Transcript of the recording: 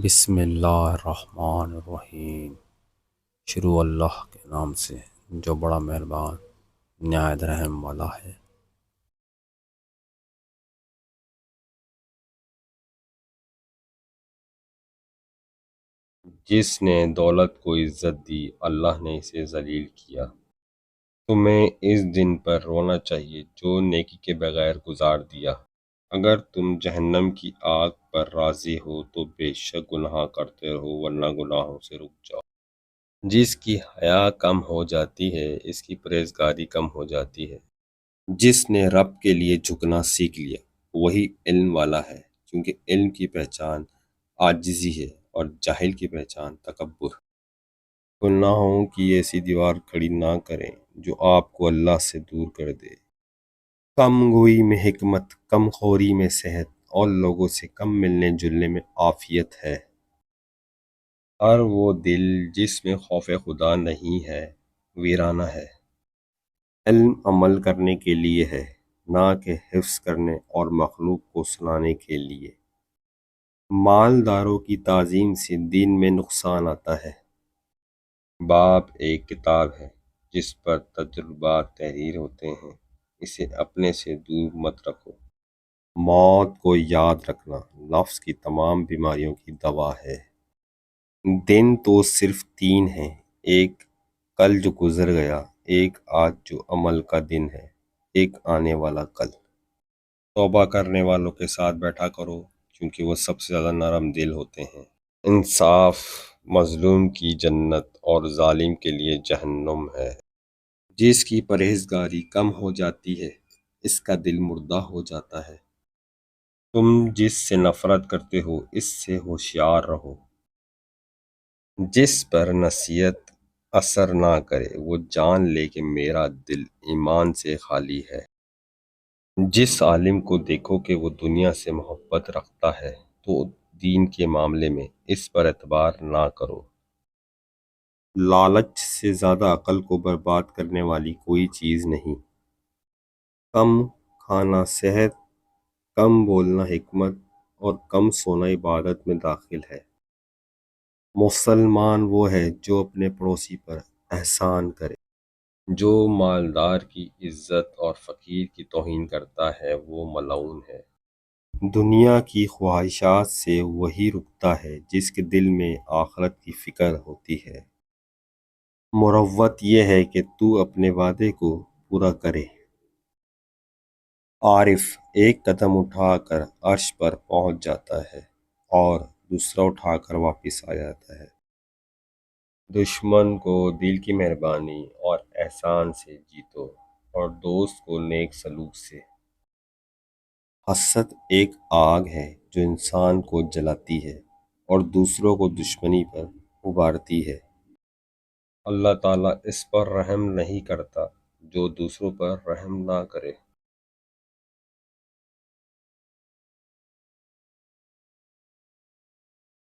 بسم اللہ الرحمن الرحیم۔ شروع اللہ کے نام سے جو بڑا مہربان نہایت رحم والا ہے۔ جس نے دولت کو عزت دی اللہ نے اسے ذلیل کیا۔ تمہیں اس دن پر رونا چاہیے جو نیکی کے بغیر گزار دیا۔ اگر تم جہنم کی آگ پر راضی ہو تو بے شک گناہ کرتے رہو ورنہ گناہوں سے رک جاؤ۔ جس کی حیا کم ہو جاتی ہے اس کی پرہیزگاری کم ہو جاتی ہے۔ جس نے رب کے لیے جھکنا سیکھ لیا وہی علم والا ہے، کیونکہ علم کی پہچان عاجزی ہے اور جاہل کی پہچان تکبر۔ گناہوں کی ایسی دیوار کھڑی نہ کریں جو آپ کو اللہ سے دور کر دے۔ کم گوئی میں حکمت، کم خوری میں صحت اور لوگوں سے کم ملنے جلنے میں عافیت ہے۔ ہر وہ دل جس میں خوف خدا نہیں ہے ویرانہ ہے۔ علم عمل کرنے کے لیے ہے، نہ کہ حفظ کرنے اور مخلوق کو سنانے کے لیے۔ مالداروں کی تعظیم سے دین میں نقصان آتا ہے۔ باپ ایک کتاب ہے جس پر تجربات تحریر ہوتے ہیں، اسے اپنے سے دور مت رکھو۔ موت کو یاد رکھنا نفس کی تمام بیماریوں کی دوا ہے۔ دن تو صرف تین ہیں، ایک کل جو گزر گیا، ایک آج جو عمل کا دن ہے، ایک آنے والا کل۔ توبہ کرنے والوں کے ساتھ بیٹھا کرو کیونکہ وہ سب سے زیادہ نرم دل ہوتے ہیں۔ انصاف مظلوم کی جنت اور ظالم کے لیے جہنم ہے۔ جس کی پرہیزگاری کم ہو جاتی ہے اس کا دل مردہ ہو جاتا ہے۔ تم جس سے نفرت کرتے ہو اس سے ہوشیار رہو۔ جس پر نصیحت اثر نہ کرے وہ جان لے کہ میرا دل ایمان سے خالی ہے۔ جس عالم کو دیکھو کہ وہ دنیا سے محبت رکھتا ہے تو دین کے معاملے میں اس پر اعتبار نہ کرو۔ لالچ سے زیادہ عقل کو برباد کرنے والی کوئی چیز نہیں۔ کم کھانا صحت، کم بولنا حکمت اور کم سونا عبادت میں داخل ہے۔ مسلمان وہ ہے جو اپنے پڑوسی پر احسان کرے۔ جو مالدار کی عزت اور فقیر کی توہین کرتا ہے وہ ملعون ہے۔ دنیا کی خواہشات سے وہی رکتا ہے جس کے دل میں آخرت کی فکر ہوتی ہے۔ مروت یہ ہے کہ تو اپنے وعدے کو پورا کرے۔ عارف ایک قدم اٹھا کر عرش پر پہنچ جاتا ہے اور دوسرا اٹھا کر واپس آ جاتا ہے۔ دشمن کو دل کی مہربانی اور احسان سے جیتو اور دوست کو نیک سلوک سے۔ حسد ایک آگ ہے جو انسان کو جلاتی ہے اور دوسروں کو دشمنی پر ابھارتی ہے۔ اللہ تعالیٰ اس پر رحم نہیں کرتا جو دوسروں پر رحم نہ کرے۔